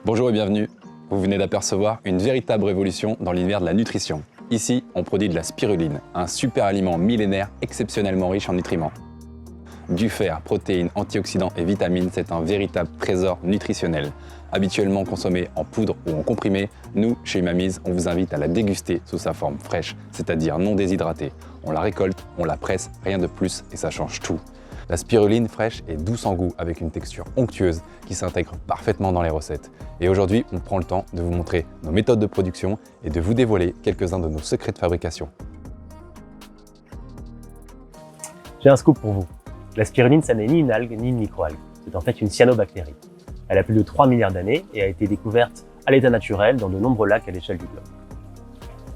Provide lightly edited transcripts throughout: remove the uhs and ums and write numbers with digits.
Bonjour et bienvenue. Vous venez d'apercevoir une véritable révolution dans l'univers de la nutrition. Ici, on produit de la spiruline, un super aliment millénaire exceptionnellement riche en nutriments. Du fer, protéines, antioxydants et vitamines, c'est un véritable trésor nutritionnel. Habituellement consommé en poudre ou en comprimé, nous, chez Umamiz, on vous invite à la déguster sous sa forme fraîche, c'est-à-dire non déshydratée. On la récolte, on la presse, rien de plus et ça change tout. La spiruline fraîche est douce en goût avec une texture onctueuse qui s'intègre parfaitement dans les recettes. Et aujourd'hui, on prend le temps de vous montrer nos méthodes de production et de vous dévoiler quelques-uns de nos secrets de fabrication. J'ai un scoop pour vous. La spiruline, ça n'est ni une algue ni une microalgue. C'est en fait une cyanobactérie. Elle a plus de 3 milliards d'années et a été découverte à l'état naturel dans de nombreux lacs à l'échelle du globe.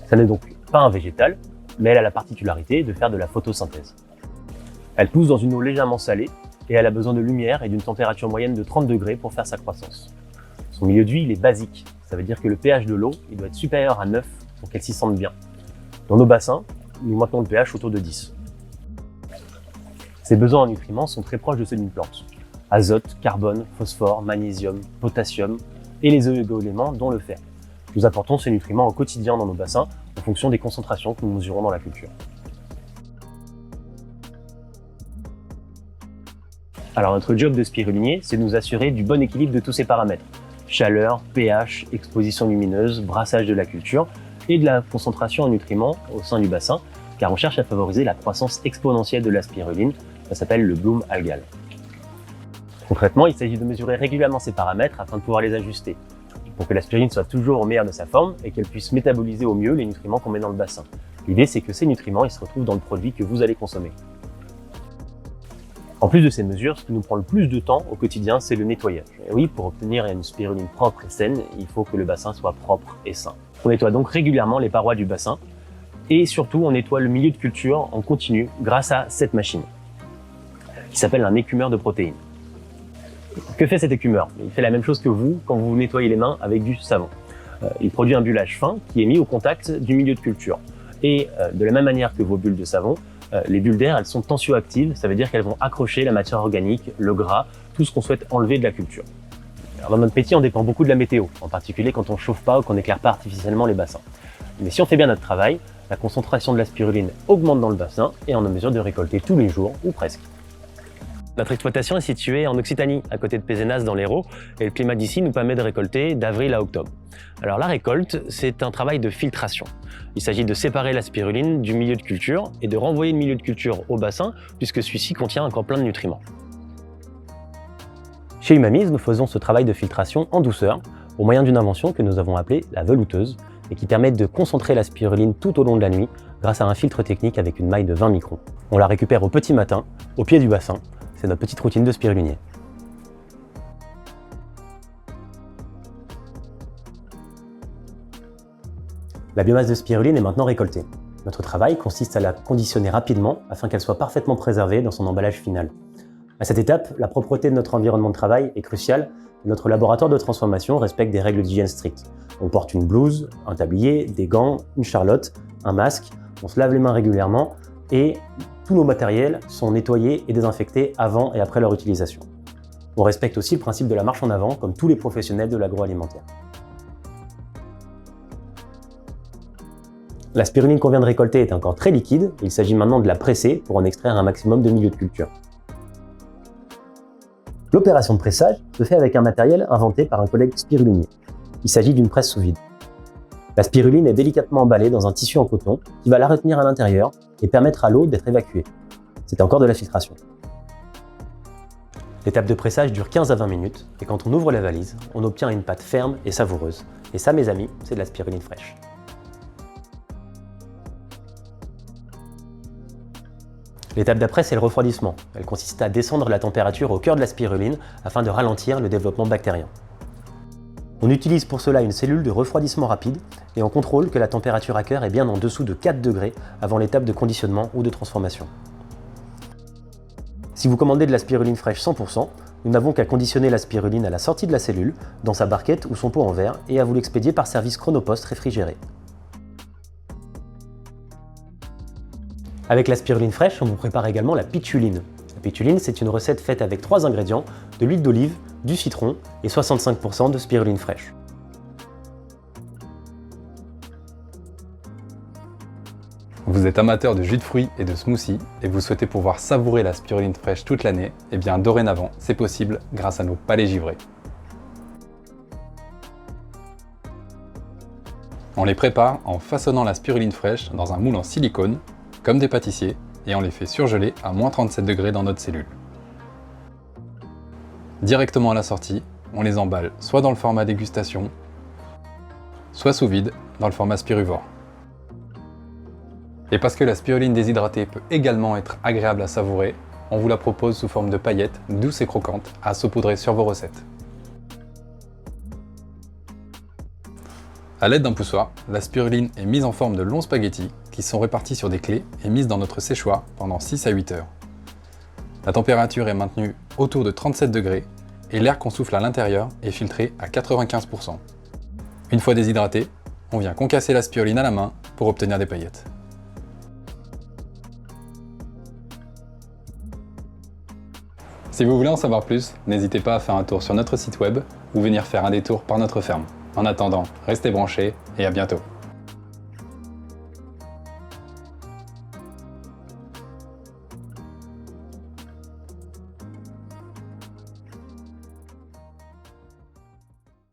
Ça n'est donc pas un végétal, mais elle a la particularité de faire de la photosynthèse. Elle pousse dans une eau légèrement salée et elle a besoin de lumière et d'une température moyenne de 30 degrés pour faire sa croissance. Son milieu de vie, il est basique. Ça veut dire que le pH de l'eau, il doit être supérieur à 9 pour qu'elle s'y sente bien. Dans nos bassins, nous maintenons le pH autour de 10. Ses besoins en nutriments sont très proches de ceux d'une plante. Azote, carbone, phosphore, magnésium, potassium et les oligo-éléments dont le fer. Nous apportons ces nutriments au quotidien dans nos bassins en fonction des concentrations que nous mesurons dans la culture. Alors notre job de spirulinier, c'est de nous assurer du bon équilibre de tous ces paramètres. Chaleur, pH, exposition lumineuse, brassage de la culture et de la concentration en nutriments au sein du bassin, car on cherche à favoriser la croissance exponentielle de la spiruline. Ça s'appelle le bloom algal. Concrètement, il s'agit de mesurer régulièrement ces paramètres afin de pouvoir les ajuster, pour que la spiruline soit toujours au meilleur de sa forme et qu'elle puisse métaboliser au mieux les nutriments qu'on met dans le bassin. L'idée, c'est que ces nutriments ils se retrouvent dans le produit que vous allez consommer. En plus de ces mesures, ce qui nous prend le plus de temps au quotidien, c'est le nettoyage. Et oui, pour obtenir une spiruline propre et saine, il faut que le bassin soit propre et sain. On nettoie donc régulièrement les parois du bassin et surtout on nettoie le milieu de culture en continu grâce à cette machine qui s'appelle un écumeur de protéines. Que fait cet écumeur? Il fait la même chose que vous quand vous nettoyez les mains avec du savon. Il produit un bullage fin qui est mis au contact du milieu de culture. Et de la même manière que vos bulles de savon, les bulles d'air, elles sont tensioactives, ça veut dire qu'elles vont accrocher la matière organique, le gras, tout ce qu'on souhaite enlever de la culture. Alors dans notre métier, on dépend beaucoup de la météo, en particulier quand on ne chauffe pas ou qu'on n'éclaire pas artificiellement les bassins. Mais si on fait bien notre travail, la concentration de la spiruline augmente dans le bassin et on est en mesure de récolter tous les jours, ou presque. Notre exploitation est située en Occitanie, à côté de Pézenas dans l'Hérault, et le climat d'ici nous permet de récolter d'avril à octobre. Alors la récolte, c'est un travail de filtration. Il s'agit de séparer la spiruline du milieu de culture et de renvoyer le milieu de culture au bassin, puisque celui-ci contient encore plein de nutriments. Chez Umamiz, nous faisons ce travail de filtration en douceur, au moyen d'une invention que nous avons appelée la velouteuse, et qui permet de concentrer la spiruline tout au long de la nuit grâce à un filtre technique avec une maille de 20 microns. On la récupère au petit matin, au pied du bassin. C'est notre petite routine de spirulinier. La biomasse de spiruline est maintenant récoltée. Notre travail consiste à la conditionner rapidement afin qu'elle soit parfaitement préservée dans son emballage final. À cette étape, la propreté de notre environnement de travail est cruciale et notre laboratoire de transformation respecte des règles d'hygiène strictes. On porte une blouse, un tablier, des gants, une charlotte, un masque, on se lave les mains régulièrement et tous nos matériels sont nettoyés et désinfectés avant et après leur utilisation. On respecte aussi le principe de la marche en avant comme tous les professionnels de l'agroalimentaire. La spiruline qu'on vient de récolter est encore très liquide, il s'agit maintenant de la presser pour en extraire un maximum de milieu de culture. L'opération de pressage se fait avec un matériel inventé par un collègue spirulinier. Il s'agit d'une presse sous vide. La spiruline est délicatement emballée dans un tissu en coton qui va la retenir à l'intérieur et permettre à l'eau d'être évacuée. C'est encore de la filtration. L'étape de pressage dure 15 à 20 minutes et quand on ouvre la valise, on obtient une pâte ferme et savoureuse. Et ça, mes amis, c'est de la spiruline fraîche. L'étape d'après, c'est le refroidissement. Elle consiste à descendre la température au cœur de la spiruline afin de ralentir le développement bactérien. On utilise pour cela une cellule de refroidissement rapide et on contrôle que la température à cœur est bien en dessous de 4 degrés avant l'étape de conditionnement ou de transformation. Si vous commandez de la spiruline fraîche 100%, nous n'avons qu'à conditionner la spiruline à la sortie de la cellule, dans sa barquette ou son pot en verre et à vous l'expédier par service Chronopost réfrigéré. Avec la spiruline fraîche, on vous prépare également la pituline. La pituline, c'est une recette faite avec 3 ingrédients, de l'huile d'olive, du citron et 65% de spiruline fraîche. Vous êtes amateur de jus de fruits et de smoothies et vous souhaitez pouvoir savourer la spiruline fraîche toute l'année, et bien dorénavant, c'est possible grâce à nos palets givrés. On les prépare en façonnant la spiruline fraîche dans un moule en silicone, comme des pâtissiers, et on les fait surgeler à moins 37 degrés dans notre cellule. Directement à la sortie, on les emballe soit dans le format dégustation, soit sous vide dans le format spiruvore. Et parce que la spiruline déshydratée peut également être agréable à savourer, on vous la propose sous forme de paillettes douces et croquantes à saupoudrer sur vos recettes. A l'aide d'un poussoir, la spiruline est mise en forme de longs spaghettis qui sont répartis sur des clés et mises dans notre séchoir pendant 6 à 8 heures. La température est maintenue autour de 37 degrés et l'air qu'on souffle à l'intérieur est filtré à 95%. Une fois déshydraté, on vient concasser la spiruline à la main pour obtenir des paillettes. Si vous voulez en savoir plus, n'hésitez pas à faire un tour sur notre site web ou venir faire un détour par notre ferme. En attendant, restez branchés et à bientôt.